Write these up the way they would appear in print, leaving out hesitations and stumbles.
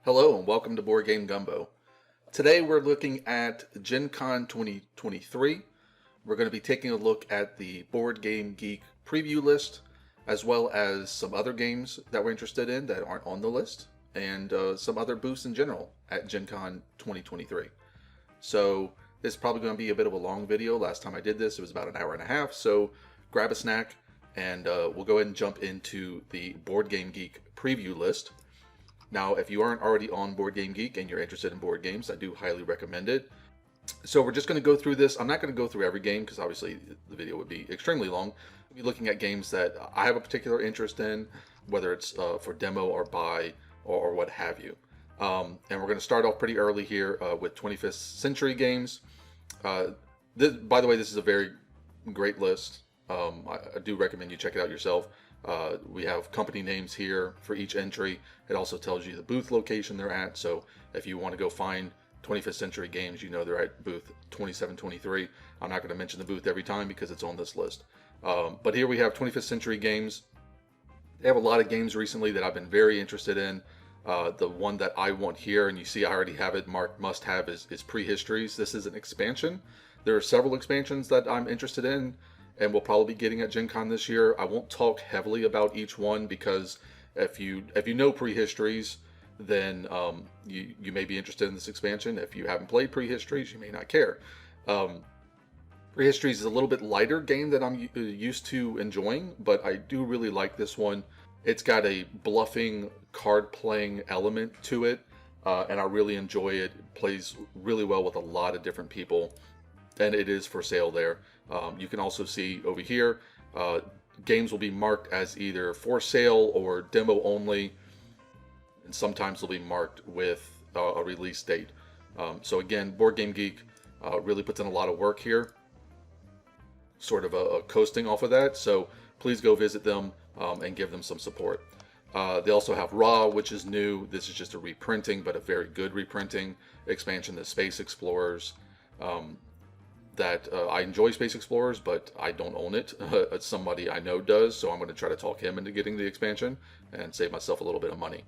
Hello and welcome to Board Game Gumbo. Today we're looking at Gen Con 2023. We're going to be taking a look at the BoardGameGeek Preview list, as well as some other games that we're interested in that aren't on the list, and some other booths in general at Gen Con 2023. So this is probably going to be a bit of a long video. Last time I did this, it was about an hour and a half, so grab a snack and we'll go ahead and jump into the BoardGameGeek Preview list. Now, if you aren't already on BoardGameGeek and you're interested in board games, I do highly recommend it. So we're just going to go through this. I'm not going to go through every game because obviously the video would be extremely long. We'll be looking at games that I have a particular interest in, whether it's for demo or buy or what have you. And we're going to start off pretty early here with 25th Century Games. By the way, this is a very great list. I do recommend you check it out yourself. We have company names here for each entry. It also tells you the booth location they're at. So if you want to go find 25th Century Games, you know they're at booth 2723. I'm not going to mention the booth every time because it's on this list. But here we have 25th Century Games. They have a lot of games recently that I've been very interested in. The one that I want here, and you see I already have it marked must have, is Prehistories. This is an expansion. There are several expansions that I'm interested in and we'll probably be getting at Gen Con this year. I won't talk heavily about each one because if you know Prehistories, then you may be interested in this expansion. If you haven't played Prehistories, you may not care. Prehistories is a little bit lighter game that I'm used to enjoying, but I do really like this one. It's got a bluffing card playing element to it, and I really enjoy it. It plays really well with a lot of different people, and it is for sale there. You can also see over here, games will be marked as either for sale or demo only, and sometimes they'll be marked with a release date. So again, BoardGameGeek really puts in a lot of work here, sort of a coasting off of that. So please go visit them and give them some support. They also have Raw, which is new. This is just a reprinting, but a very good reprinting expansion, the Space Explorers. I enjoy Space Explorers, but I don't own it. Somebody I know does, so I'm going to try to talk him into getting the expansion and save myself a little bit of money.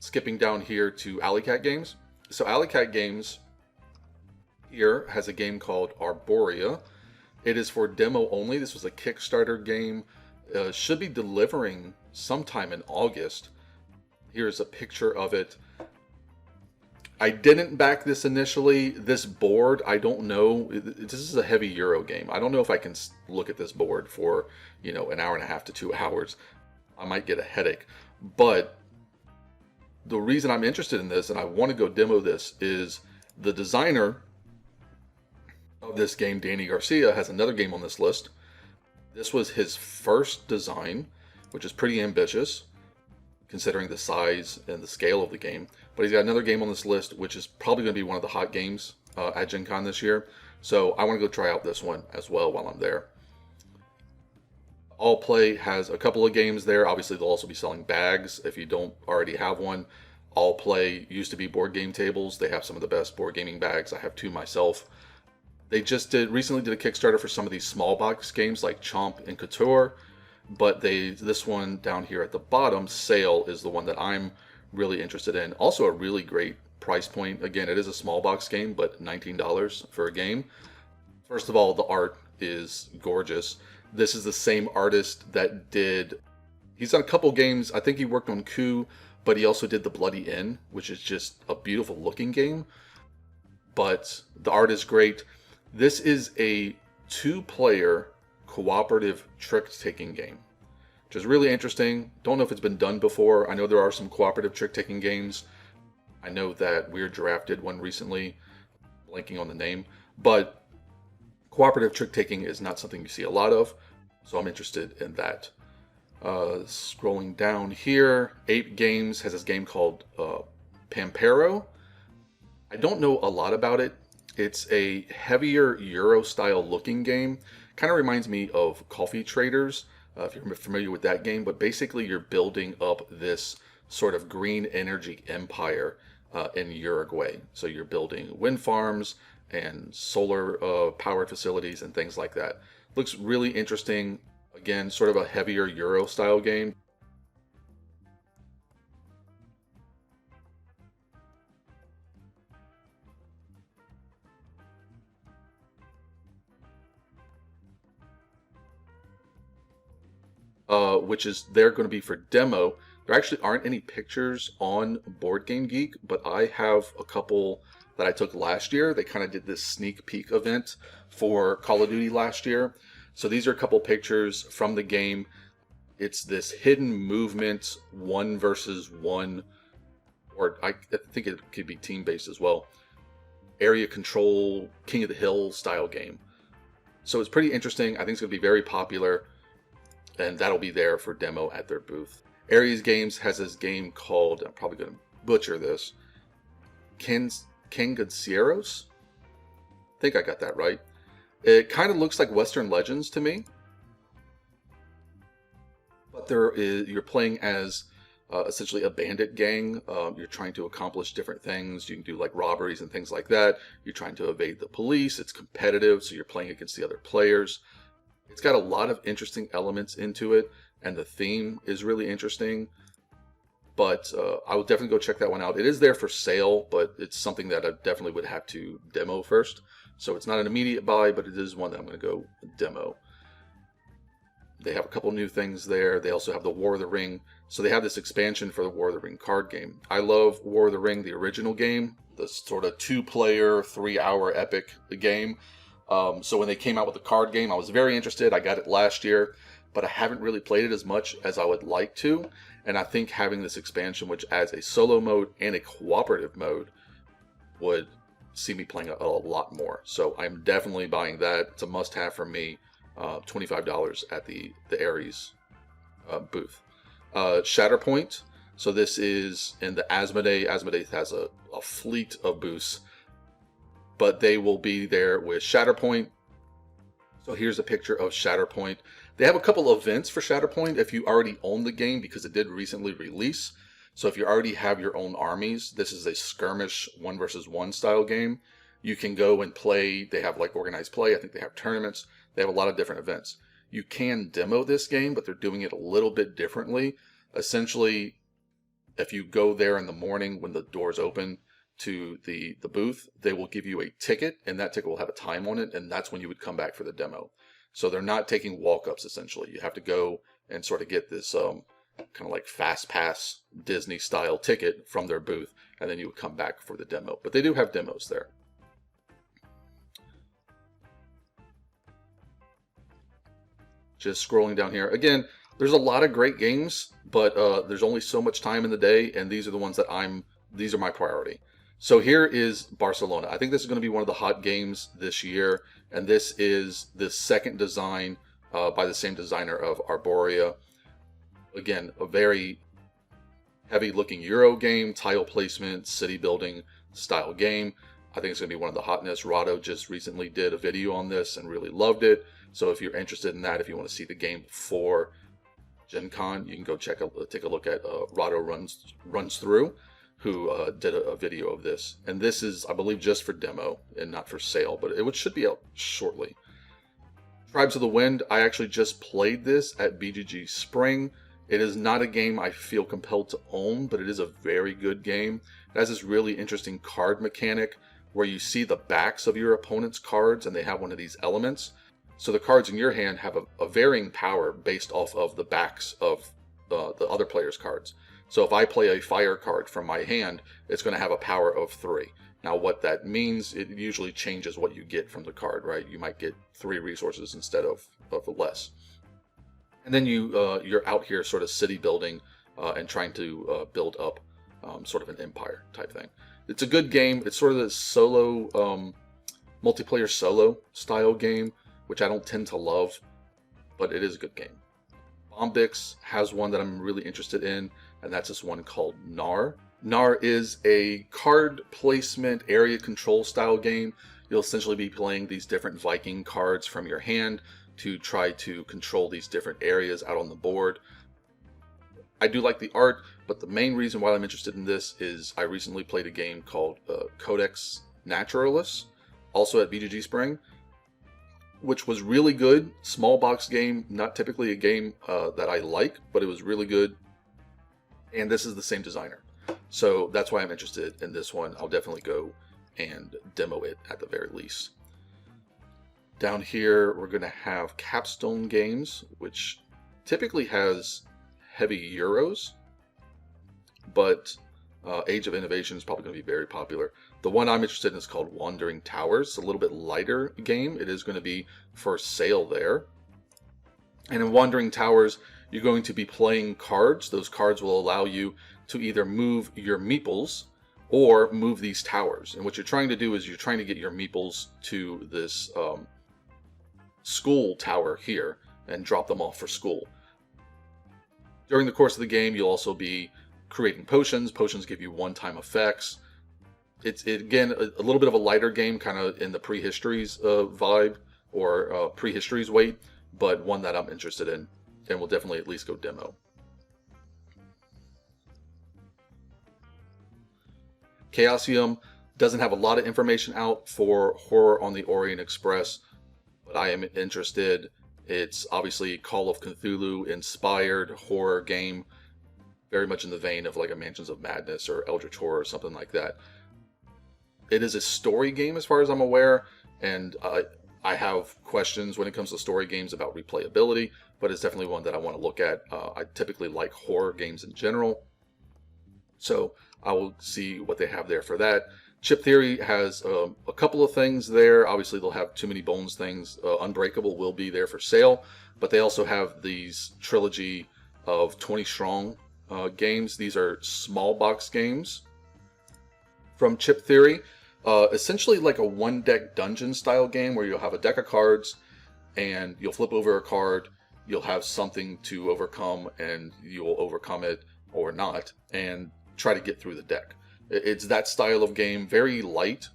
Skipping down here to Alleycat Games. So Alleycat Games here has a game called Arborea. It is for demo only. This was a Kickstarter game. Should be delivering sometime in August. Here's a picture of it. I didn't back this initially. This board, I don't know. This is a heavy Euro game. I don't know if I can look at this board for, an hour and a half to 2 hours. I might get a headache. But the reason I'm interested in this and I want to go demo this is the designer of this game, Danny Garcia, has another game on this list. This was his first design, which is pretty ambitious considering the size and the scale of the game. But he's got another game on this list, which is probably going to be one of the hot games at Gen Con this year. So I want to go try out this one as well while I'm there. All Play has a couple of games there. Obviously, they'll also be selling bags if you don't already have one. All Play used to be board game tables. They have some of the best board gaming bags. I have two myself. They just recently did a Kickstarter for some of these small box games like Chomp and Couture. But this one down here at the bottom, Sail, is the one that I'm really interested in. Also a really great price point. Again, it is a small box game, but $19 for a game. First of all, the art is gorgeous. This is the same artist that he's done a couple games. I think he worked on Coup, but he also did The Bloody Inn, which is just a beautiful looking game. But the art is great. This is a 2-player cooperative trick-taking game, which is really interesting. Don't know if it's been done before. I know there are some cooperative trick-taking games. I know that Weird Giraffe did one recently, blanking on the name, but cooperative trick-taking is not something you see a lot of, so I'm interested in that. Scrolling down here, APE Games has this game called Pampero. I don't know a lot about it. It's a heavier Euro-style looking game. Kind of reminds me of Coffee Traders, if you're familiar with that game. But basically, you're building up this sort of green energy empire in Uruguay. So you're building wind farms and solar powered facilities and things like that. Looks really interesting. Again, sort of a heavier Euro-style game. which is they're going to be for demo. There actually aren't any pictures on BoardGameGeek, but I have a couple that I took last year. They kind of did this sneak peek event for Call of Duty last year. So these are a couple pictures from the game. It's this hidden movement 1 versus 1, or I think it could be team-based as well, area control, King of the Hill style game. So it's pretty interesting. I think it's going to be very popular, and that'll be there for demo at their booth. Ares Games has this game called, I'm probably going to butcher this, Kinson. I think I got that right. It kind of looks like Western Legends to me, but you're playing as essentially a bandit gang. You're trying to accomplish different things. You can do like robberies and things like that. You're trying to evade the police. It's competitive, so you're playing against the other players. It's got a lot of interesting elements into it, and the theme is really interesting. But I would definitely go check that one out. It is there for sale, but it's something that I definitely would have to demo first. So it's not an immediate buy, but it is one that I'm going to go demo. They have a couple new things there. They also have the War of the Ring. So they have this expansion for the War of the Ring card game. I love War of the Ring, the original game, the sort of 2-player, 3-hour epic game. So when they came out with the card game, I was very interested. I got it last year, but I haven't really played it as much as I would like to. And I think having this expansion, which adds a solo mode and a cooperative mode, would see me playing a lot more. So I'm definitely buying that. It's a must-have for me. $25 at the Ares booth. Shatterpoint. So this is in the Asmodee. Asmodee has a fleet of booths, but they will be there with Shatterpoint. So here's a picture of Shatterpoint. They have a couple of events for Shatterpoint if you already own the game, because it did recently release. So if you already have your own armies, this is a skirmish 1 versus 1 style game. You can go and play. They have like organized play. I think they have tournaments. They have a lot of different events. You can demo this game, but they're doing it a little bit differently. Essentially, if you go there in the morning when the doors open to the booth, they will give you a ticket, and that ticket will have a time on it, and that's when you would come back for the demo. So they're not taking walk-ups, essentially. You have to go and sort of get this kind of like fast pass Disney style ticket from their booth, and then you would come back for the demo. But they do have demos there. Just scrolling down here again, there's a lot of great games, but there's only so much time in the day, and these are the ones that these are my priority. So here is Barcelona. I think this is going to be one of the hot games this year, and this is the second design by the same designer of Arborea. Again, a very heavy-looking Euro game, tile placement, city building style game. I think it's going to be one of the hotness. Rado just recently did a video on this and really loved it. So if you're interested in that, if you want to see the game before Gen Con, you can go take a look at Rado Runs Through, who did a video of this. And this is, I believe, just for demo and not for sale, but it should be out shortly. Tribes of the Wind, I actually just played this at BGG Spring. It is not a game I feel compelled to own, but it is a very good game. It has this really interesting card mechanic where you see the backs of your opponent's cards, and they have one of these elements. So the cards in your hand have a varying power based off of the backs of the other player's cards. So if I play a fire card from my hand, it's going to have a power of 3. Now what that means, it usually changes what you get from the card, right? You might get 3 resources instead of less. And then you're out here sort of city building and trying to build up sort of an empire type thing. It's a good game. It's sort of this solo, multiplayer solo style game, which I don't tend to love, but it is a good game. Bombyx has one that I'm really interested in, and that's this one called Nar. Nar is a card placement area control style game. You'll essentially be playing these different Viking cards from your hand to try to control these different areas out on the board. I do like the art, but the main reason why I'm interested in this is I recently played a game called Codex Naturalis, also at BGG Spring, which was really good. Small box game, not typically a game that I like, but it was really good. And this is the same designer. So that's why I'm interested in this one. I'll definitely go and demo it at the very least. Down here, we're going to have Capstone Games, which typically has heavy Euros, but Age of Innovation is probably going to be very popular. The one I'm interested in is called Wandering Towers. It's a little bit lighter game. It is going to be for sale there. And in Wandering Towers, you're going to be playing cards. Those cards will allow you to either move your meeples or move these towers. And what you're trying to do is you're trying to get your meeples to this school tower here and drop them off for school. During the course of the game, you'll also be creating potions. Potions give you one-time effects. It's again a little bit of a lighter game, kind of in the prehistories vibe or prehistories weight, but one that I'm interested in and will definitely at least go demo. Chaosium doesn't have a lot of information out for Horror on the Orient Express, but I am interested. It's obviously Call of Cthulhu inspired horror game, very much in the vein of like a Mansions of Madness or Eldritch Horror or something like that. It is a story game as far as I'm aware, and I have questions when it comes to story games about replayability, but it's definitely one that I want to look at. I typically like horror games in general, so I will see what they have there for that. Chip Theory has a couple of things there. Obviously, they'll have Too Many Bones things. Unbreakable will be there for sale, but they also have these trilogy of 20 Strong games. These are small box games from Chip Theory. Essentially like a one-deck dungeon style game where you'll have a deck of cards and you'll flip over a card, you'll have something to overcome, and you'll overcome it or not and try to get through the deck. It's that style of game, very light,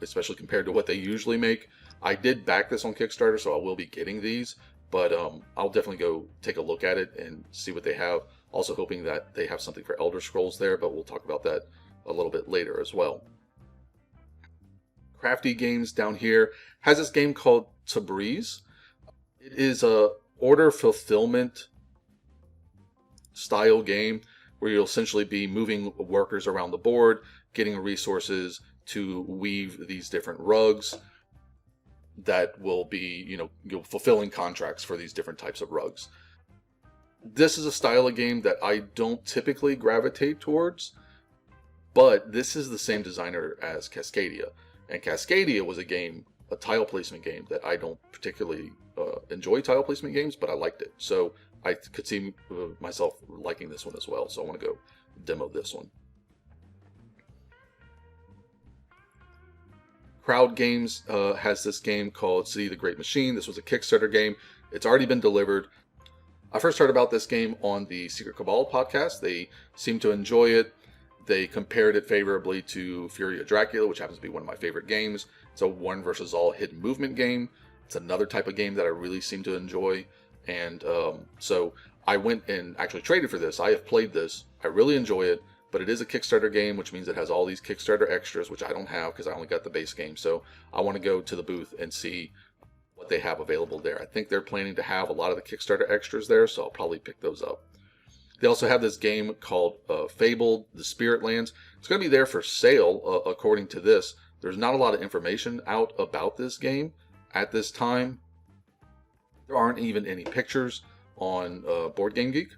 especially compared to what they usually make. I did back this on Kickstarter, so I will be getting these, but I'll definitely go take a look at it and see what they have. Also hoping that they have something for Elder Scrolls there, but we'll talk about that a little bit later as well. Crafty Games down here has this game called Tabriz. It is a order fulfillment style game where you'll essentially be moving workers around the board, getting resources to weave these different rugs that will be, you're fulfilling contracts for these different types of rugs. This is a style of game that I don't typically gravitate towards, but this is the same designer as Cascadia. And Cascadia was a tile placement game that I don't particularly enjoy tile placement games, but I liked it. So I could see myself liking this one as well. So I want to go demo this one. Crowd Games has this game called City of the Great Machine. This was a Kickstarter game. It's already been delivered. I first heard about this game on the Secret Cabal podcast. They seemed to enjoy it. They compared it favorably to Fury of Dracula, which happens to be one of my favorite games. It's a one versus all hidden movement game. It's another type of game that I really seem to enjoy. And so I went and actually traded for this. I have played this. I really enjoy it, but it is a Kickstarter game, which means it has all these Kickstarter extras, which I don't have because I only got the base game. So I want to go to the booth and see what they have available there. I think they're planning to have a lot of the Kickstarter extras there, so I'll probably pick those up. They also have this game called Fabled, the Spirit Lands. It's going to be there for sale, according to this. There's not a lot of information out about this game at this time. There aren't even any pictures on BoardGameGeek.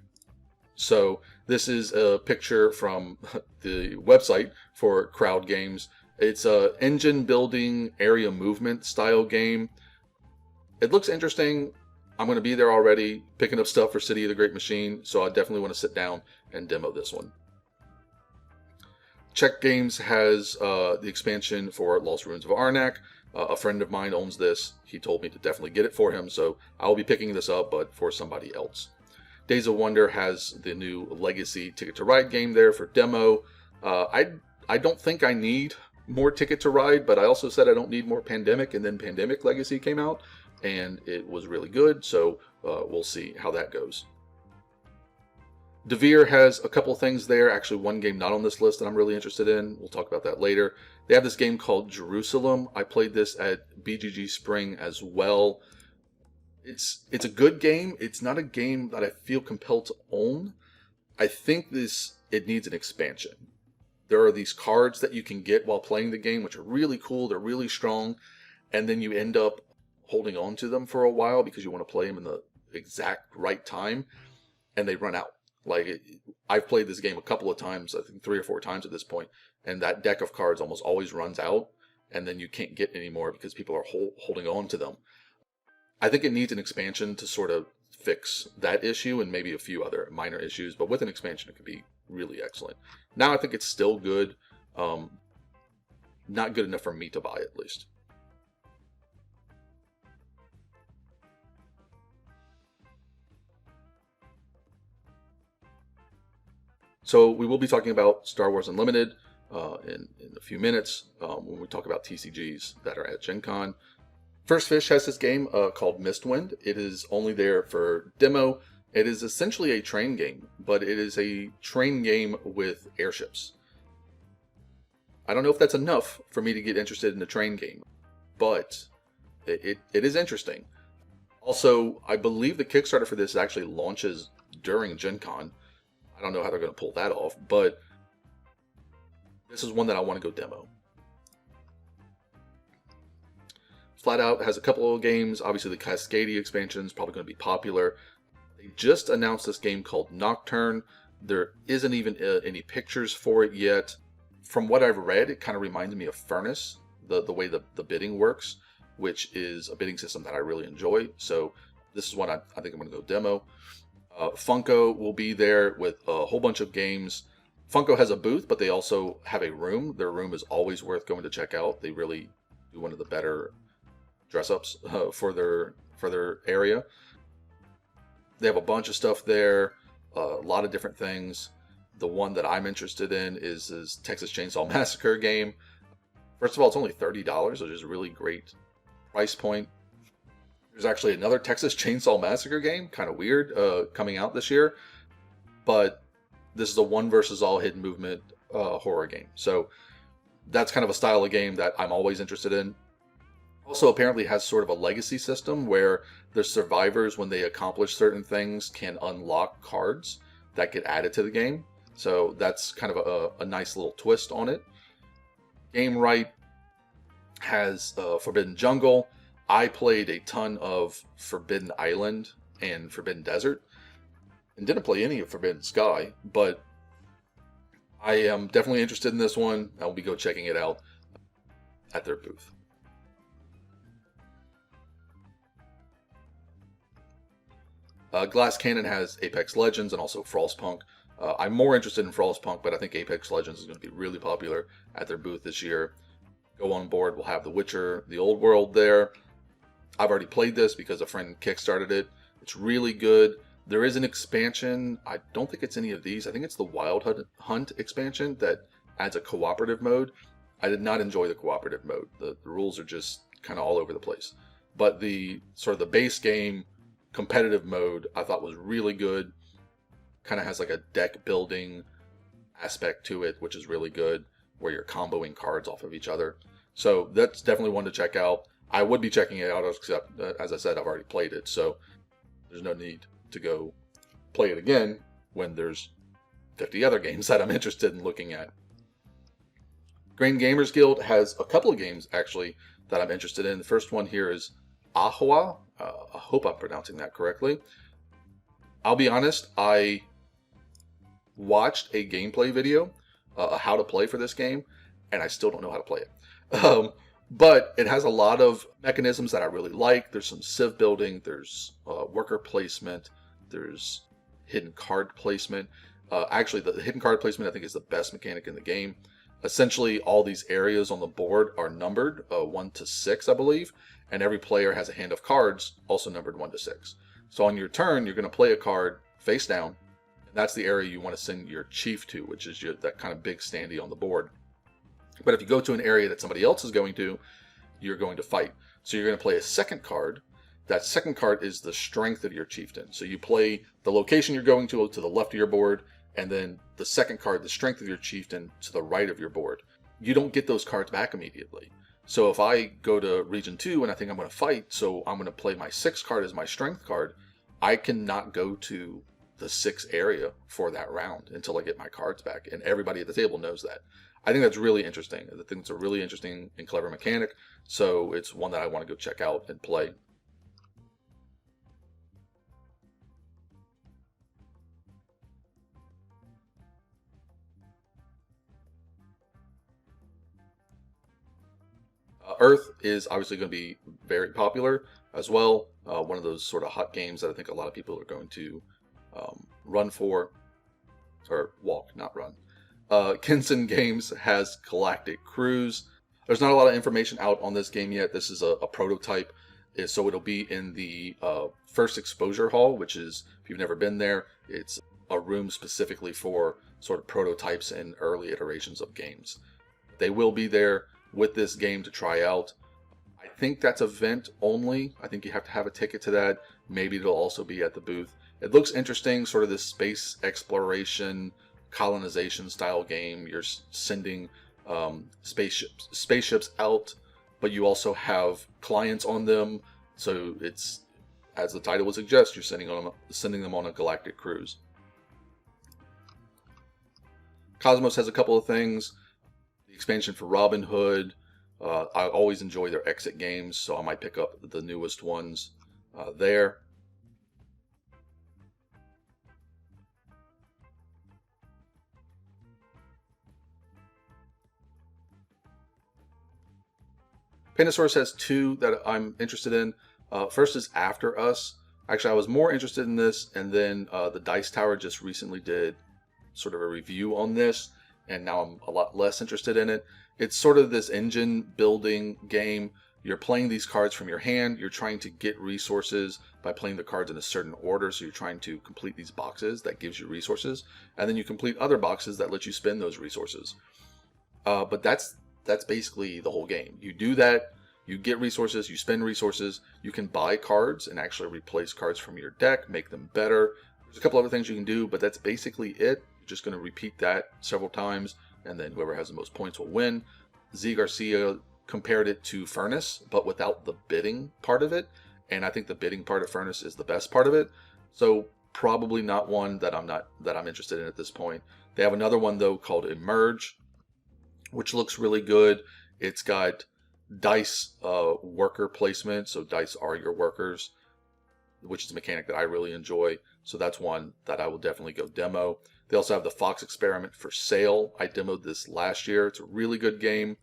So this is a picture from the website for Crowd Games. It's a engine building area movement style game. It looks interesting. I'm going to be there already picking up stuff for City of the Great Machine, so I definitely want to sit down and demo this one. Czech Games has the expansion for Lost Ruins of Arnak. A friend of mine owns this. He told me to definitely get it for him, so I'll be picking this up, but for somebody else. Days of Wonder has the new Legacy Ticket to Ride game there for demo. I don't think I need more Ticket to Ride, but I also said I don't need more Pandemic, and then Pandemic Legacy came out, and it was really good, so we'll see how that goes. Devir has a couple things there, actually one game not on this list that I'm really interested in. We'll talk about that later. They have this game called Jerusalem. I played this at BGG Spring as well. It's a good game. It's not a game that I feel compelled to own. I think it needs an expansion. There are these cards that you can get while playing the game, which are really cool. They're really strong, and then you end up holding on to them for a while because you want to play them exact right time, and they run out. Like, I've played this game a couple of times, I think 3 or 4 times at this point, and that deck of cards almost always runs out, and then you can't get any more because people are holding on to them. I think it needs an expansion to sort of fix that issue and maybe a few other minor issues, but with an expansion it could be really excellent. Now I think it's still good, not good enough for me to buy, at least. So we will be talking about Star Wars Unlimited in a few minutes when we talk about TCGs that are at Gen Con. First Fish has this game called Mistwind. It is only there for demo. It is essentially a train game, but it is a train game with airships. I don't know if that's enough for me to get interested in a train game, but it is interesting. Also, I believe the Kickstarter for this actually launches during Gen Con. I don't know how they're going to pull that off, but this is one that I want to go demo. Flatout has a couple of games. Obviously, the Cascadia expansion is probably going to be popular. They just announced this game called Nocturne. There isn't even any pictures for it yet. From what I've read, it kind of reminds me of Furnace, the way the bidding works, which is a bidding system that I really enjoy. So this is one I think I'm going to go demo. Funko will be there with a whole bunch of games. Funko has a booth, but they also have a room. Their room is always worth going to check out. They really do one of the better dress-ups for their area. They have a bunch of stuff there, a lot of different things. The one that I'm interested in is this Texas Chainsaw Massacre game. First of all, it's only $30, which is a really great price point. There's actually another Texas Chainsaw Massacre game, kind of weird, coming out this year. But this is a one versus all hidden movement horror game. So that's kind of a style of game that I'm always interested in. Also apparently has sort of a legacy system where the survivors, when they accomplish certain things, can unlock cards that get added to the game. So that's kind of a nice little twist on it. Gamewright has Forbidden Jungle. I played a ton of Forbidden Island and Forbidden Desert, and didn't play any of Forbidden Sky, but I am definitely interested in this one. I will be checking it out at their booth. Glass Cannon has Apex Legends and also Frostpunk. I'm more interested in Frostpunk, but I think Apex Legends is going to be really popular at their booth this year. Go on board, we'll have The Witcher, The Old World there. I've already played this because a friend kickstarted it. It's really good. There is an expansion. I don't think it's any of these. I think it's the Wild Hunt expansion that adds a cooperative mode. I did not enjoy the cooperative mode. The rules are just kind of all over the place. But the sort of the base game competitive mode I thought was really good. Kind of has like a deck building aspect to it, which is really good, where you're comboing cards off of each other. So that's definitely one to check out. I would be checking it out, except, as I said, I've already played it, so there's no need to go play it again when there's 50 other games that I'm interested in looking at. Grain Gamers Guild has a couple of games, actually, that I'm interested in. The first one here is Ahua. I hope I'm pronouncing that correctly. I'll be honest, I watched a gameplay video, how to play for this game, and I still don't know how to play it. But it has a lot of mechanisms that I really like. There's some civ building, there's worker placement, there's hidden card placement. Actually, the hidden card placement I think is the best mechanic in the game. Essentially, all these areas on the board are numbered 1 to 6, I believe, and every player has a hand of cards also numbered 1 to 6. So on your turn, you're going to play a card face down, and that's the area you want to send your chief to, which is that kind of big standee on the board. But if you go to an area that somebody else is going to, you're going to fight. So you're going to play a second card. That second card is the strength of your chieftain. So you play the location you're going to the left of your board, and then the second card, the strength of your chieftain, to the right of your board. You don't get those cards back immediately. So if I go to Region 2 and I think I'm going to fight, so I'm going to play my 6th card as my strength card, I cannot go to the 6th area for that round until I get my cards back. And everybody at the table knows that. I think that's really interesting. I think it's a really interesting and clever mechanic, so it's one that I want to go check out and play. Earth is obviously going to be very popular as well. One of those sort of hot games that I think a lot of people are going to run for, or walk, not run. Kinson Games has Galactic Cruise. There's not a lot of information out on this game yet. This is a prototype, so it'll be in the first exposure hall, which is, if you've never been there, it's a room specifically for sort of prototypes and early iterations of games. They will be there with this game to try out. I think that's event only. I think you have to have a ticket to that. Maybe it'll also be at the booth. It looks interesting, sort of this space exploration, colonization style game. You're sending spaceships out, but you also have clients on them. So it's, as the title would suggest, you're sending them on a galactic cruise. KOSMOS has a couple of things. The expansion for Robin Hood. I always enjoy their exit games, so I might pick up the newest ones there. Pandasaurus has two that I'm interested in. First is After Us. Actually, I was more interested in this, and then the Dice Tower just recently did sort of a review on this, and now I'm a lot less interested in it. It's sort of this engine building game. You're playing these cards from your hand. You're trying to get resources by playing the cards in a certain order. So you're trying to complete these boxes that gives you resources, and then you complete other boxes that let you spend those resources. But that's basically the whole game. You do that, you get resources, you spend resources, you can buy cards and actually replace cards from your deck, make them better. There's a couple other things you can do, but that's basically it. You're just going to repeat that several times, and then whoever has the most points will win. Z Garcia compared it to Furnace, but without the bidding part of it, and I think the bidding part of Furnace is the best part of it. So probably not one that I'm interested in at this point. They have another one though called Emerge, which looks really good. It's got dice worker placement, so dice are your workers, which is a mechanic that I really enjoy. So that's one that I will definitely go demo. They also have the Fox Experiment for sale. I demoed this last year. It's a really good game.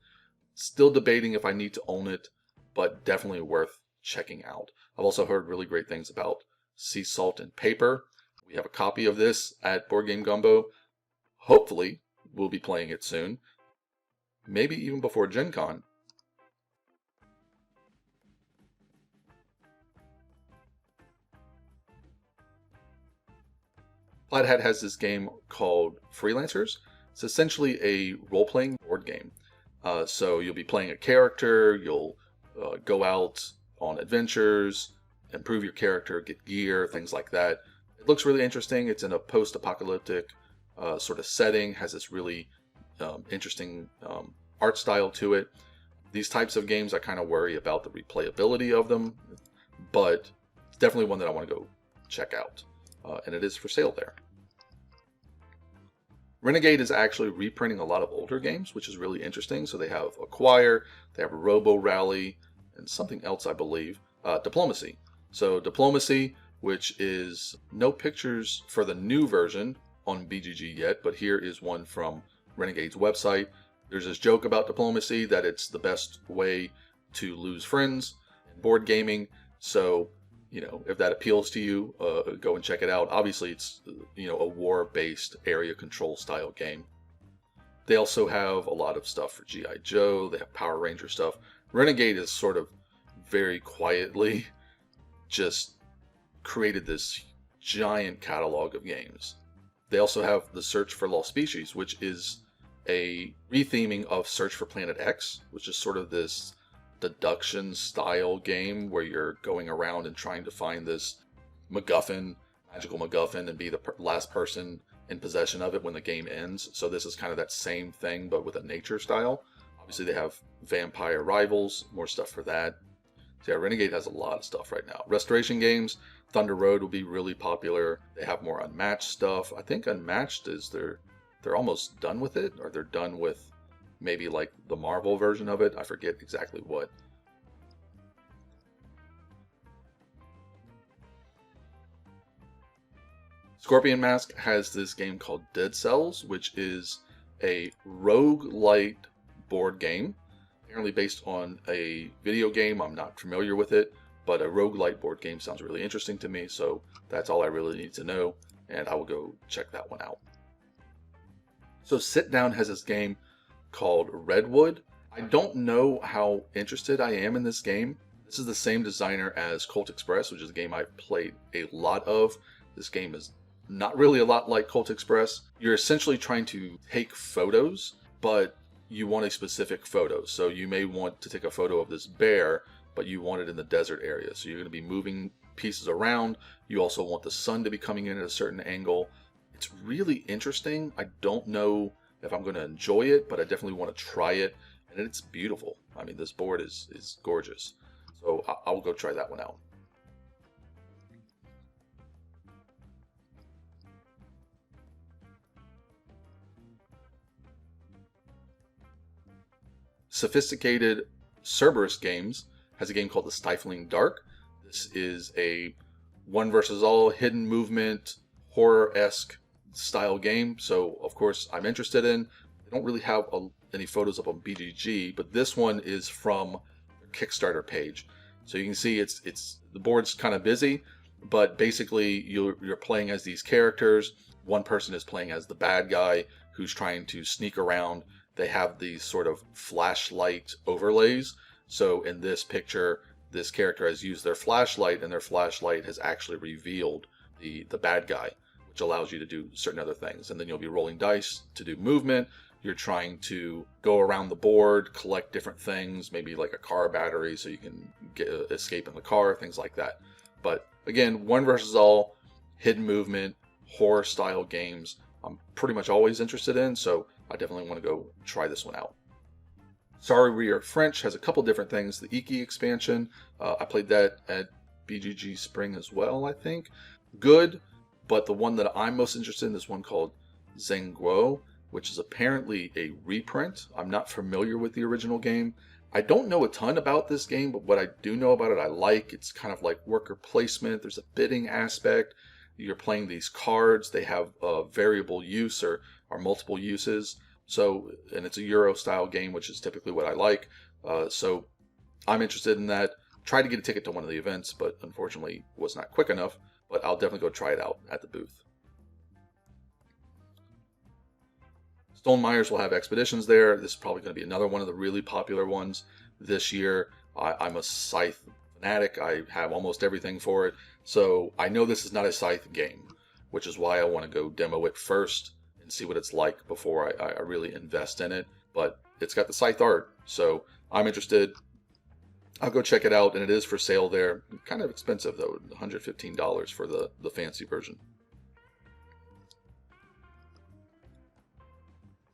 Still debating if I need to own it, but definitely worth checking out. I've also heard really great things about Sea Salt and Paper. We have a copy of this at Board Game Gumbo. Hopefully, we'll be playing it soon. Maybe even before Gen Con. Plaid Hat has this game called Freelancers. It's essentially a role-playing board game. So you'll be playing a character, you'll go out on adventures, improve your character, get gear, things like that. It looks really interesting. It's in a post-apocalyptic sort of setting, has this really interesting art style to it. These types of games, I kind of worry about the replayability of them, but it's definitely one that I want to go check out. And it is for sale there. Renegade is actually reprinting a lot of older games, which is really interesting. So they have Acquire, they have Robo Rally, and something else, I believe, Diplomacy. So Diplomacy, which is no pictures for the new version on BGG yet, but here is one from Renegade's website. There's this joke about Diplomacy that it's the best way to lose friends in board gaming. So, you know, if that appeals to you, go and check it out. Obviously, it's, you know, a war-based area control style game. They also have a lot of stuff for G.I. Joe. They have Power Ranger stuff. Renegade is sort of very quietly just created this giant catalog of games. They also have the Search for Lost Species, which is a retheming of Search for Planet X, which is sort of this deduction style game where you're going around and trying to find this MacGuffin, magical MacGuffin, and be the last person in possession of it when the game ends. So this is kind of that same thing, but with a nature style. Obviously they have Vampire Rivals, more stuff for that. So yeah, Renegade has a lot of stuff right now. Restoration games, Thunder Road will be really popular. They have more Unmatched stuff. I think Unmatched is they're almost done with it, or they're done with maybe like the Marvel version of it. I forget exactly what. Scorpion Masque has this game called Dead Cells, which is a roguelite board game. apparently based on a video game. I'm not familiar with it, but a roguelite board game sounds really interesting to me, so that's all I really need to know, and I will go check that one out. So Sit Down has this game called Redwood. I don't know how interested I am in this game. This is the same designer as Colt Express, which is a game I've played a lot of. This game is not really a lot like Colt Express. You're essentially trying to take photos, but you want a specific photo. So you may want to take a photo of this bear, but you want it in the desert area. So you're going to be moving pieces around. You also want the sun to be coming in at a certain angle. It's really interesting. I don't know if I'm going to enjoy it, but I definitely want to try it. And it's beautiful. I mean, this board is gorgeous. So I'll go try that one out. Sophisticated Cerberus Games has a game called The Stifling Dark. This is a one versus all hidden movement horror-esque style game. So of course I'm interested in. They don't really have any photos up on BGG, but this one is from their Kickstarter page. So you can see it's the board's kind of busy, but basically you're playing as these characters. One person is playing as the bad guy who's trying to sneak around. They have these sort of flashlight overlays. So in this picture, this character has used their flashlight, and their flashlight has actually revealed the bad guy, which allows you to do certain other things. And then you'll be rolling dice to do movement. You're trying to go around the board, collect different things, maybe like a car battery so you can escape in the car, things like that. But again, one versus all, hidden movement, horror style games I'm pretty much always interested in, so I definitely want to go try this one out. Sorry We Are French has a couple different things. The Iki expansion, I played that at BGG Spring as well, I think. Good, but the one that I'm most interested in is one called Zengguo, which is apparently a reprint. I'm not familiar with the original game. I don't know a ton about this game, but what I do know about it I like. It's kind of like worker placement. There's a bidding aspect. You're playing these cards. They have variable use or multiple uses. So, and it's a Euro style game, which is typically what I like. So I'm interested in that. Tried to get a ticket to one of the events, but unfortunately was not quick enough. But I'll definitely go try it out at the booth. Stonemaier will have expeditions there. This is probably going to be another one of the really popular ones this year. I'm a Scythe fanatic. I have almost everything for it. So I know this is not a Scythe game, which is why I want to go demo it first and see what it's like before I really invest in it. But it's got the Scythe art, so I'm interested. I'll go check it out, and it is for sale there. Kind of expensive though, $115 for the fancy version.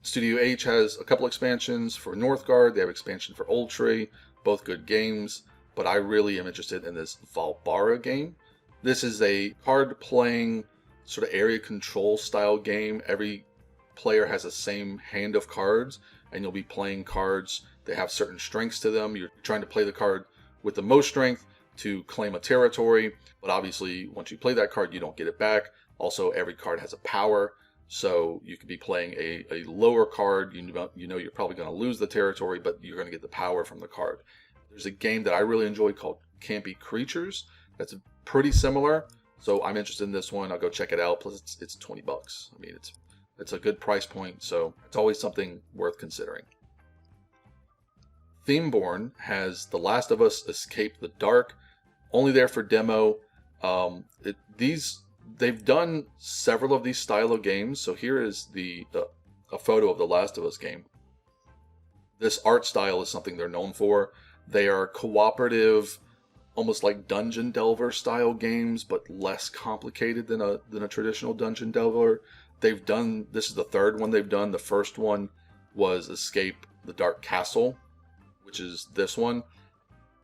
Studio H has a couple expansions for Northgard. They have expansion for Old Tree, both good games, but I really am interested in this Valbara game. This is a card-playing sort of area control style game. Every player has the same hand of cards, and you'll be playing cards. They have certain strengths to them. You're trying to play the card with the most strength to claim a territory, but obviously once you play that card, you don't get it back. Also, every card has a power. So you could be playing a lower card, you know you're probably going to lose the territory, but you're going to get the power from the card. There's a game that I really enjoy called Campy Creatures that's pretty similar, so I'm interested in this one. I'll go check it out, plus it's 20 bucks. I mean, it's a good price point, so it's always something worth considering. Themeborne has The Last of Us Escape the Dark, only there for demo. They've done several of these style of games. So here is a photo of the Last of Us game. This art style is something they're known for. They are cooperative, almost like Dungeon Delver style games, but less complicated than a traditional Dungeon Delver. This is the third one they've done. The first one was Escape the Dark Castle, which is this one.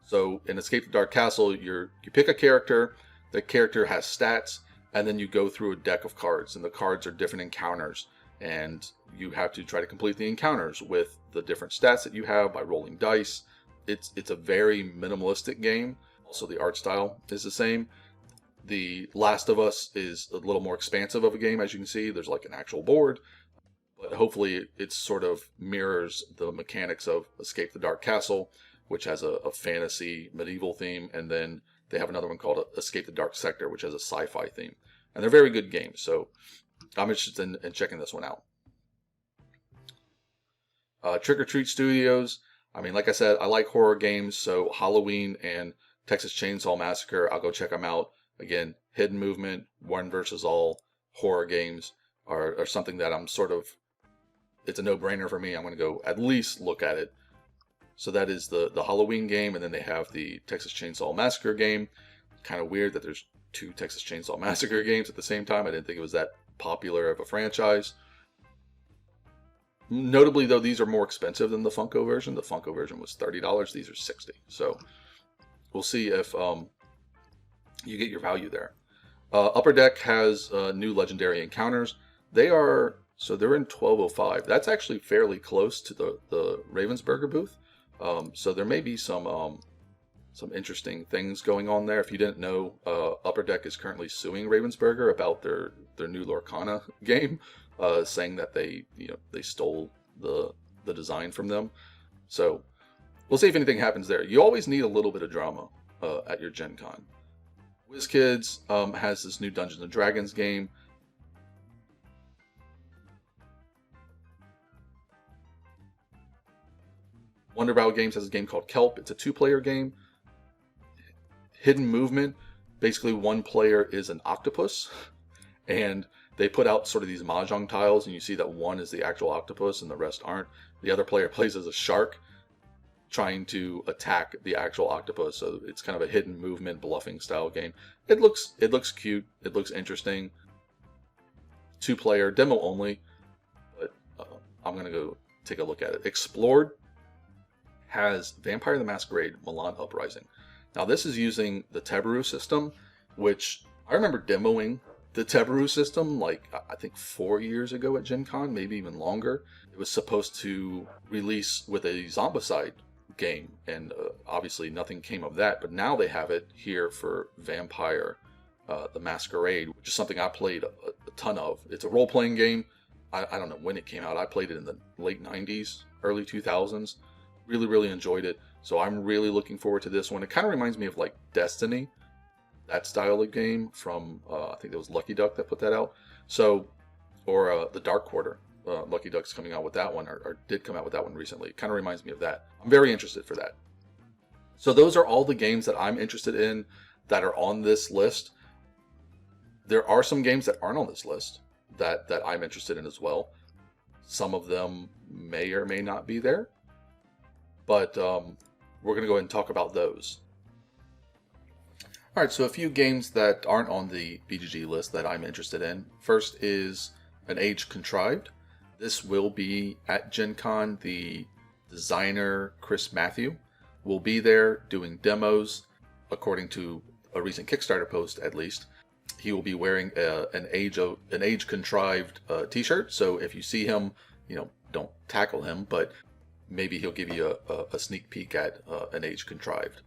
So in Escape the Dark Castle, you pick a character. The character has stats. And then you go through a deck of cards, and the cards are different encounters, and you have to try to complete the encounters with the different stats that you have by rolling dice. It's a very minimalistic game. Also, the art style is the same. The Last of Us is a little more expansive of a game, as you can see. There's like an actual board, But hopefully it sort of mirrors the mechanics of Escape the Dark Castle, which has a fantasy medieval theme, and then they have another one called Escape the Dark Sector, which has a sci-fi theme. And they're very good games, so I'm interested in checking this one out. Trick or Treat Studios. I mean, like I said, I like horror games, so Halloween and Texas Chainsaw Massacre, I'll go check them out. Again, Hidden Movement, One versus All, horror games are something that I'm sort of, it's a no-brainer for me. I'm going to go at least look at it. So that is the Halloween game, and then they have the Texas Chainsaw Massacre game. Kind of weird that there's 2 Texas Chainsaw Massacre games at the same time. I didn't think it was that popular of a franchise. Notably, though, these are more expensive than the Funko version. The Funko version was $30. These are $60. So we'll see if you get your value there. Upper Deck has new Legendary Encounters. They're in 1205. That's actually fairly close to the Ravensburger booth. So there may be some interesting things going on there. If you didn't know, Upper Deck is currently suing Ravensburger about their new Lorcana game, saying that they stole the design from them. So we'll see if anything happens there. You always need a little bit of drama at your Gen Con. WizKids has this new Dungeons and Dragons game. Wonderbow Games has a game called Kelp. It's a 2-player game. Hidden Movement, basically one player is an octopus, and they put out sort of these mahjong tiles, and you see that one is the actual octopus and the rest aren't. The other player plays as a shark, trying to attack the actual octopus. So it's kind of a hidden movement bluffing style game. It looks cute. It looks interesting. 2-player, demo only, but I'm gonna go take a look at it. Explored has Vampire the Masquerade Milan Uprising. Now this is using the Cerberus system, which I remember demoing the Cerberus system like I think 4 years ago at Gen Con, maybe even longer. It was supposed to release with a Zombicide game, and obviously nothing came of that, but now they have it here for Vampire the Masquerade, which is something I played a ton of. It's a role-playing game. I don't know when it came out. I played it in the late 90s, early 2000s. Really enjoyed it. So I'm really looking forward to this one. It kind of reminds me of like Destiny, that style of game from, I think it was Lucky Duck that put that out. So, or the Dark Quarter. Lucky Duck's coming out with that one, or did come out with that one recently. It kind of reminds me of that. I'm very interested for that. So those are all the games that I'm interested in that are on this list. There are some games that aren't on this list that I'm interested in as well. Some of them may or may not be there. But we're going to go ahead and talk about those. Alright, so a few games that aren't on the BGG list that I'm interested in. First is an Age Contrived. This will be at Gen Con. The designer, Chris Matthew, will be there doing demos, according to a recent Kickstarter post at least. He will be wearing an Age Contrived t-shirt, so if you see him, don't tackle him, but maybe he'll give you a sneak peek at an Age Contrived.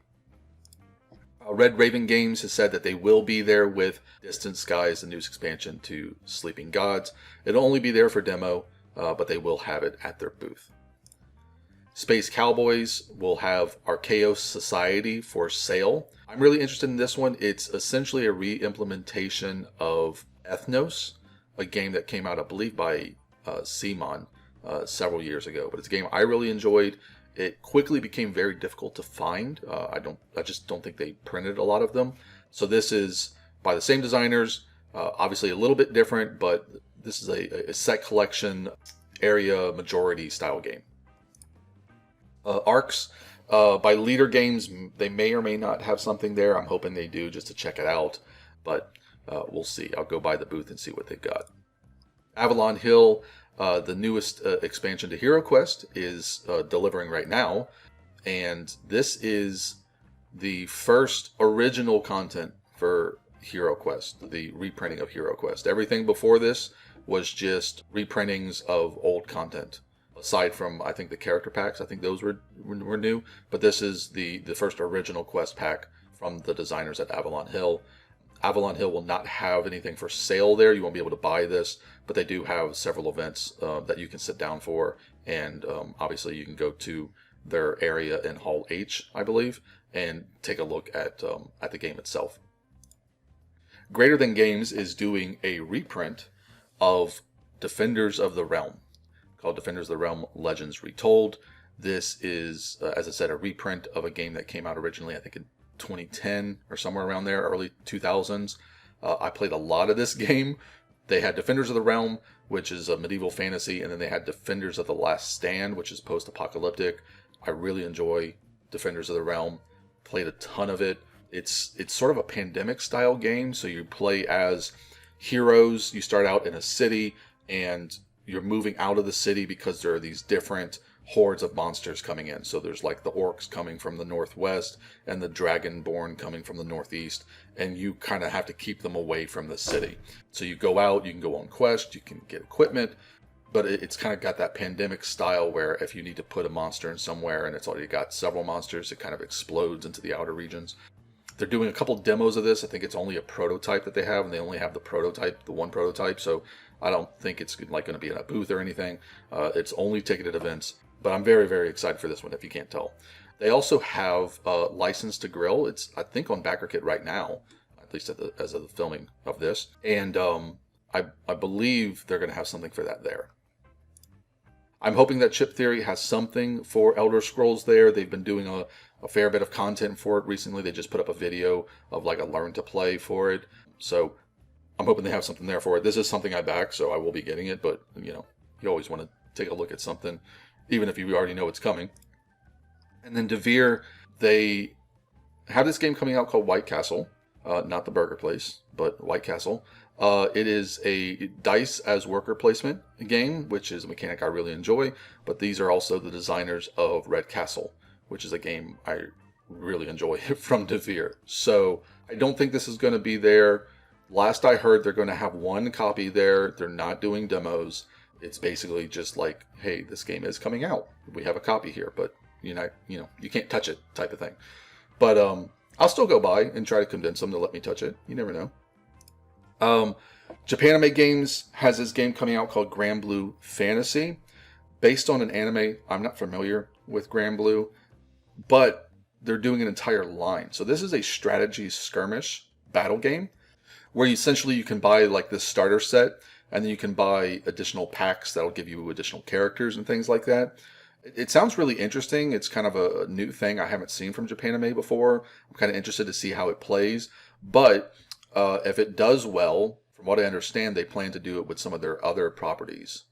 Red Raven Games has said that they will be there with Distant Skies, the news expansion to Sleeping Gods. It'll only be there for demo, but they will have it at their booth. Space Cowboys will have Archaeos Society for sale. I'm really interested in this one. It's essentially a re-implementation of Ethnos, a game that came out, I believe, by Simon several years ago. But it's a game I really enjoyed. It quickly became very difficult to find. I just don't think they printed a lot of them. So this is by the same designers, obviously a little bit different, but this is a set collection area majority style game. Arcs by Leader Games, they may or may not have something there. I'm hoping they do just to check it out, but we'll see. I'll go by the booth and see what they've got. Avalon Hill, the newest expansion to Hero Quest, is delivering right now, and this is the first original content for Hero Quest, the reprinting of Hero Quest. Everything before this was just reprintings of old content. Aside from, I think, the character packs, I think those were new, but this is the first original quest pack from the designers at Avalon Hill. Avalon Hill will not have anything for sale there. You won't be able to buy this, but they do have several events that you can sit down for. And obviously you can go to their area in Hall H, I believe, and take a look at the game itself. Greater Than Games is doing a reprint of Defenders of the Realm, called Defenders of the Realm Legends Retold. This is, as I said, a reprint of a game that came out originally, I think in 2010 or somewhere around there, early 2000s. I played a lot of this game. They had Defenders of the Realm, which is a medieval fantasy, and then they had Defenders of the Last Stand, which is post-apocalyptic. I really enjoy Defenders of the Realm. Played a ton of it. It's sort of a pandemic style game, so you play as heroes. You start out in a city, and you're moving out of the city because there are these different hordes of monsters coming in. So there's like the orcs coming from the northwest and the dragonborn coming from the northeast, and you kind of have to keep them away from the city. So you go out, you can go on quest, you can get equipment, but it's kind of got that pandemic style where if you need to put a monster in somewhere and it's already got several monsters, it kind of explodes into the outer regions. They're doing a couple demos of this. I think it's only a prototype that they have, and they only have the one prototype, so I don't think it's like going to be in a booth or anything. It's only ticketed events. But I'm very, very excited for this one, if you can't tell. They also have License to Grill. It's, I think, on BackerKit right now, at least as of the filming of this. And I believe they're going to have something for that there. I'm hoping that Chip Theory has something for Elder Scrolls there. They've been doing a fair bit of content for it recently. They just put up a video of like a learn to play for it. So I'm hoping they have something there for it. This is something I back, so I will be getting it. But, you know, you always want to take a look at something, even if you already know it's coming. And then Devir, they have this game coming out called White Castle. Not the burger place, but White Castle. It is a dice as worker placement game, which is a mechanic I really enjoy. But these are also the designers of Red Castle, which is a game I really enjoy from Devir. So I don't think this is going to be there. Last I heard, they're going to have one copy there. They're not doing demos. It's basically just like, hey, this game is coming out. We have a copy here, but you can't touch it type of thing. But I'll still go by and try to convince them to let me touch it. You never know. Japanime Games has this game coming out called Grand Blue Fantasy, based on an anime. I'm not familiar with Grand Blue, but they're doing an entire line. So this is a strategy skirmish battle game where essentially you can buy like this starter set, and then you can buy additional packs that'll give you additional characters and things like that. It sounds really interesting. It's kind of a new thing I haven't seen from Japanime before. I'm kind of interested to see how it plays. But if it does well, from what I understand, they plan to do it with some of their other properties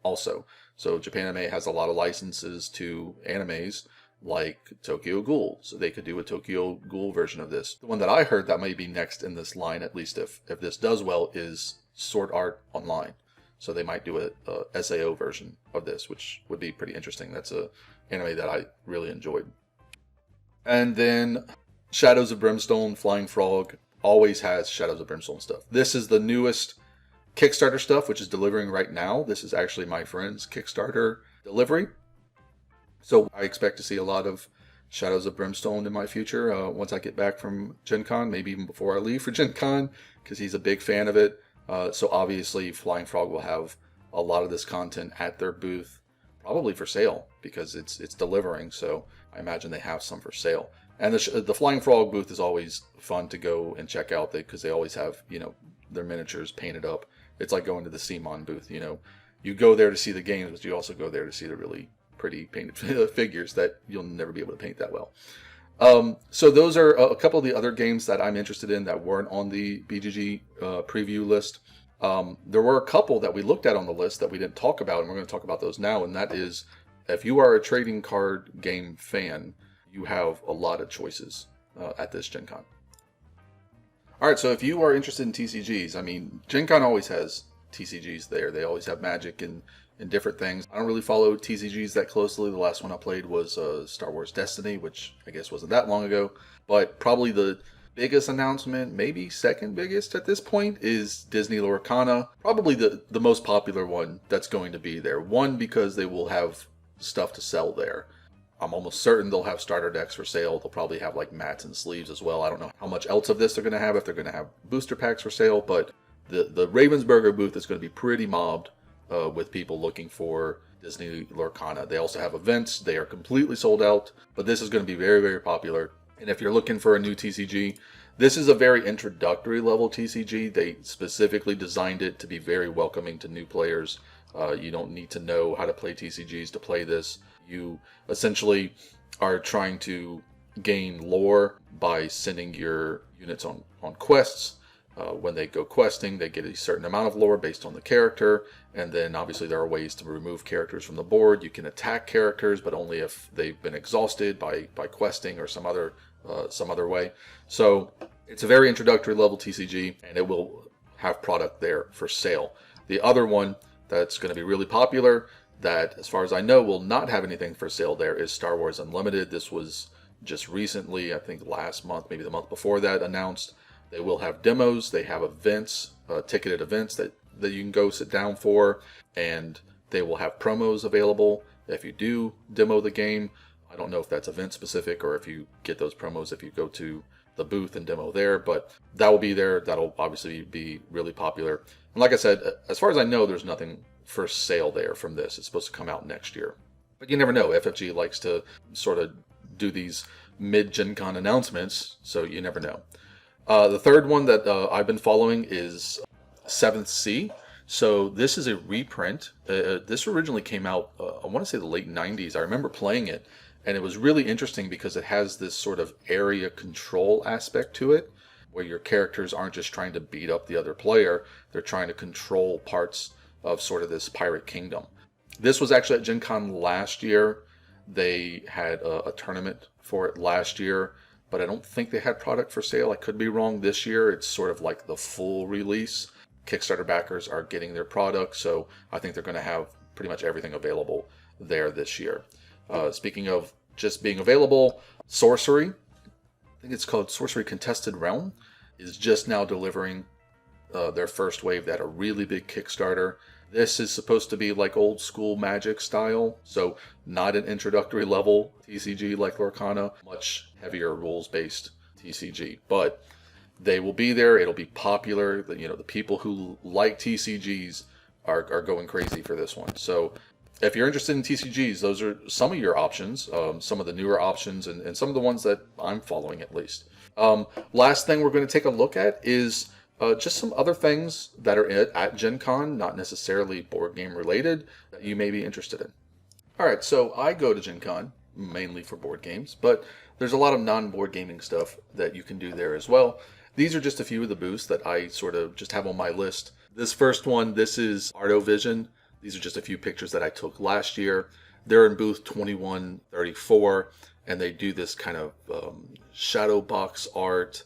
also. So Japanime has a lot of licenses to animes like Tokyo Ghoul. So they could do a Tokyo Ghoul version of this. The one that I heard that may be next in this line, at least if this does well, is Sword Art Online. So they might do a SAO version of this, which would be pretty interesting. That's a anime that I really enjoyed. And then Shadows of Brimstone, Flying Frog always has Shadows of Brimstone stuff. This is the newest Kickstarter stuff, which is delivering right now. This is actually my friend's Kickstarter delivery. So I expect to see a lot of Shadows of Brimstone in my future once I get back from Gen Con, maybe even before I leave for Gen Con, because he's a big fan of it. So obviously Flying Frog will have a lot of this content at their booth, probably for sale, because it's delivering. So I imagine they have some for sale. And the Flying Frog booth is always fun to go and check out, because they always have, their miniatures painted up. It's like going to the CMON booth. You go there to see the games, but you also go there to see the really pretty painted figures that you'll never be able to paint that well. So those are a couple of the other games that I'm interested in that weren't on the BGG preview list. There were a couple that we looked at on the list that we didn't talk about, and we're going to talk about those now. And that is, if you are a trading card game fan, you have a lot of choices at this Gen Con. All right, so if you are interested in TCGs, I mean, Gen Con always has TCGs there. They always have Magic and different things. I don't really follow TCGs that closely. The last one I played was Star Wars Destiny, which I guess wasn't that long ago. But probably the biggest announcement, maybe second biggest at this point, is Disney Lorcana. Probably the most popular one that's going to be there. One, because they will have stuff to sell there. I'm almost certain they'll have starter decks for sale. They'll probably have like mats and sleeves as well. I don't know how much else of this they're going to have, if they're going to have booster packs for sale, but the Ravensburger booth is going to be pretty mobbed with people looking for Disney Lorcana. They also have events. They are completely sold out, but this is going to be very, very popular. And if you're looking for a new TCG, this is a very introductory level TCG. They specifically designed it to be very welcoming to new players. You don't need to know how to play TCGs to play this. You essentially are trying to gain lore by sending your units on quests. When they go questing, they get a certain amount of lore based on the character, and then obviously there are ways to remove characters from the board. You can attack characters, but only if they've been exhausted by questing or some other way. So it's a very introductory level TCG, and it will have product there for sale. The other one that's going to be really popular, that as far as I know will not have anything for sale there, is Star Wars Unlimited. This was just recently, I think last month, maybe the month before that, announced. They will have demos, they have events, ticketed events that you can go sit down for, and they will have promos available if you do demo the game. I don't know if that's event specific or if you get those promos if you go to the booth and demo there, but that will be there. That'll obviously be really popular. And like I said, as far as I know, there's nothing for sale there from this. It's supposed to come out next year. But you never know. FFG likes to sort of do these mid-Gen Con announcements, so you never know. The third one that I've been following is 7th Sea. So this is a reprint. This originally came out, I want to say the late 90s. I remember playing it, and it was really interesting because it has this sort of area control aspect to it, where your characters aren't just trying to beat up the other player, they're trying to control parts of sort of this pirate kingdom. This was actually at Gen Con last year. They had a tournament for it last year, but I don't think they had product for sale. I could be wrong. This year, it's sort of like the full release. Kickstarter backers are getting their product, so I think they're going to have pretty much everything available there this year. Speaking of just being available, Sorcery, I think it's called Sorcery Contested Realm, is just now delivering their first wave. They had a really big Kickstarter. This is supposed to be like old school Magic style, so not an introductory level TCG like Lorcana, much heavier rules-based TCG. But they will be there. It'll be popular. The people who like TCGs are going crazy for this one. So if you're interested in TCGs, those are some of your options, some of the newer options, and some of the ones that I'm following at least. Last thing we're going to take a look at is just some other things that are at Gen Con, not necessarily board game related, that you may be interested in. Alright, so I go to Gen Con mainly for board games, but there's a lot of non-board gaming stuff that you can do there as well. These are just a few of the booths that I sort of just have on my list. This first one, this is Artovision. These are just a few pictures that I took last year. They're in booth 2134, and they do this kind of shadow box art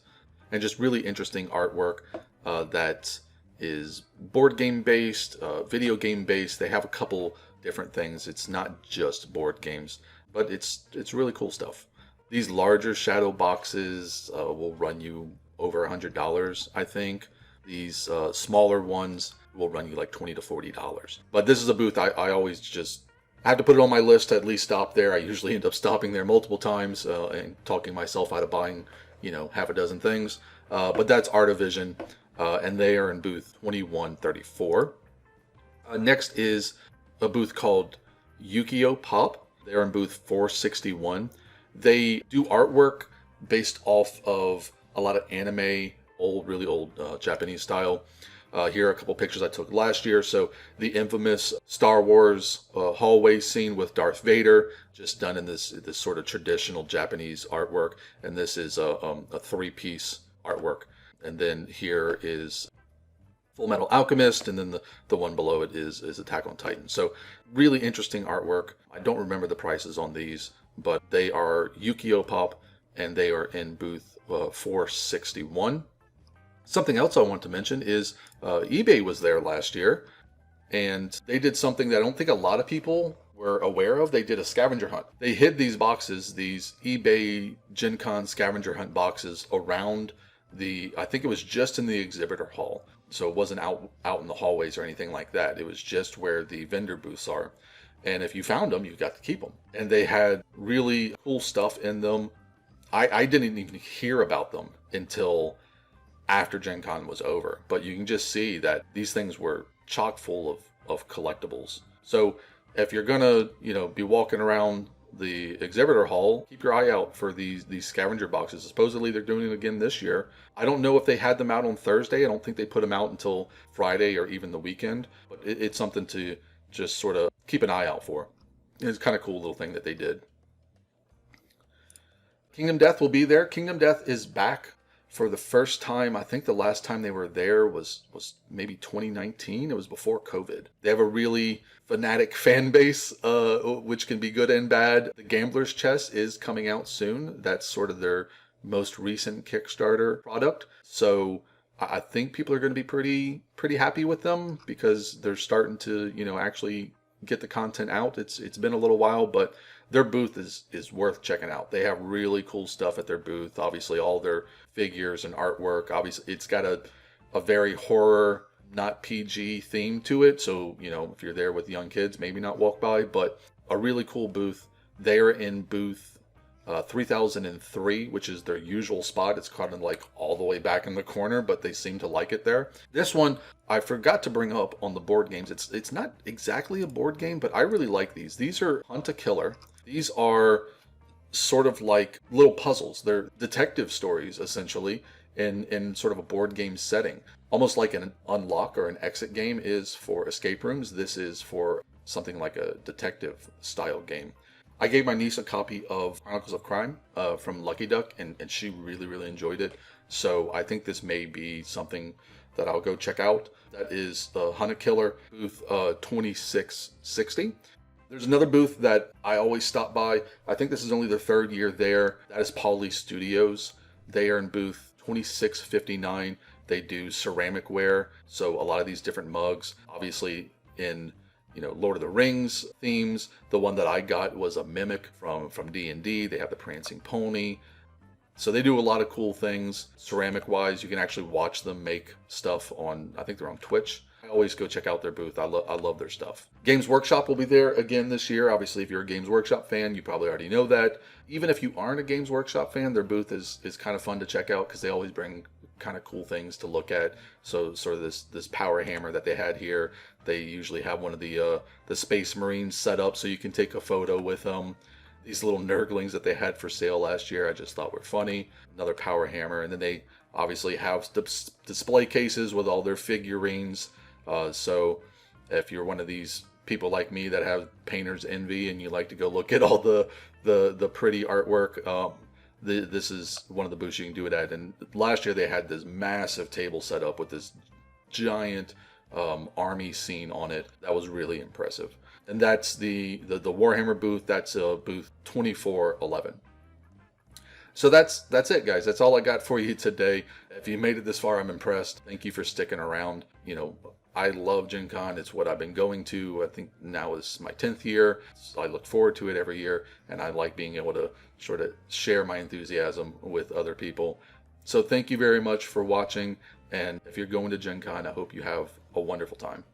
and just really interesting artwork that is board game based, video game based. They have a couple different things. It's not just board games, but it's really cool stuff. These larger shadow boxes will run you over $100, I think. These smaller ones will run you like $20 to $40. But this is a booth I always just have to put it on my list to at least stop there. I usually end up stopping there multiple times and talking myself out of buying half a dozen things. But that's Artovision, and they are in booth 2134. Next is a booth called Yukio Pop. They're in booth 461. They do artwork based off of a lot of anime, really old Japanese style. Here are a couple pictures I took last year. So the infamous Star Wars hallway scene with Darth Vader, just done in this sort of traditional Japanese artwork. And this is a three-piece artwork. And then here is Full Metal Alchemist, and then the one below it is Attack on Titan. So really interesting artwork. I don't remember the prices on these, but they are Yukio Pop, and they are in booth 461. Something else I want to mention is eBay was there last year, and they did something that I don't think a lot of people were aware of. They did a scavenger hunt. They hid these boxes, these eBay Gen Con scavenger hunt boxes, around I think it was just in the exhibitor hall. So it wasn't out in the hallways or anything like that. It was just where the vendor booths are. And if you found them, you got to keep them. And they had really cool stuff in them. I didn't even hear about them until after Gen Con was over. But you can just see that these things were chock full of collectibles. So if you're gonna, be walking around the exhibitor hall, keep your eye out for these scavenger boxes. Supposedly they're doing it again this year. I don't know if they had them out on Thursday. I don't think they put them out until Friday or even the weekend. But it's something to just sort of keep an eye out for. It's kind of cool little thing that they did. Kingdom Death will be there. Kingdom Death is back for the first time. I think the last time they were there was maybe 2019. It was before COVID. They have a really fanatic fan base, which can be good and bad. The Gambler's Chest is coming out soon. That's sort of their most recent Kickstarter product. So I think people are going to be pretty happy with them because they're starting to, actually get the content out. It's been a little while, but their booth is worth checking out. They have really cool stuff at their booth. Obviously, all their figures and artwork. Obviously, it's got a very horror, not PG theme to it. So, if you're there with young kids, maybe not walk by, but a really cool booth. They're in booth 3003, which is their usual spot. It's kind of like all the way back in the corner, but they seem to like it there. This one, I forgot to bring up on the board games. It's not exactly a board game, but I really like these. These are Hunt a Killer. These are sort of like little puzzles. They're detective stories, essentially, in sort of a board game setting. Almost like an unlock or an exit game is for escape rooms. This is for something like a detective style game. I gave my niece a copy of Chronicles of Crime from Lucky Duck, and she really, really enjoyed it. So I think this may be something that I'll go check out. That is the Hunt a Killer booth 2660. There's another booth that I always stop by. I think this is only their third year there. That is Pawley Studios. They are in booth 2659. They do ceramic ware, so a lot of these different mugs. Obviously in Lord of the Rings themes. The one that I got was a mimic from D&D. They have the prancing pony. So they do a lot of cool things ceramic wise. You can actually watch them make stuff I think they're on Twitch. I always go check out their booth. I love their stuff. Games Workshop will be there again this year. Obviously, if you're a Games Workshop fan, you probably already know that. Even if you aren't a Games Workshop fan, their booth is kind of fun to check out because they always bring kind of cool things to look at. So sort of this power hammer that they had here. They usually have one of the Space Marines set up so you can take a photo with them. These little Nurglings that they had for sale last year, I just thought were funny. Another power hammer, and then they obviously have display cases with all their figurines. So if you're one of these people like me that have painter's envy and you like to go look at all the pretty artwork, this is one of the booths you can do it at. And last year they had this massive table set up with this giant army scene on it. That was really impressive. And that's the Warhammer booth. That's booth 2411. So that's it, guys. That's all I got for you today. If you made it this far, I'm impressed. Thank you for sticking around. I love Gen Con. It's what I've been going to. I think now is my 10th year. I look forward to it every year, and I like being able to sort of share my enthusiasm with other people. So thank you very much for watching, and if you're going to Gen Con, I hope you have a wonderful time.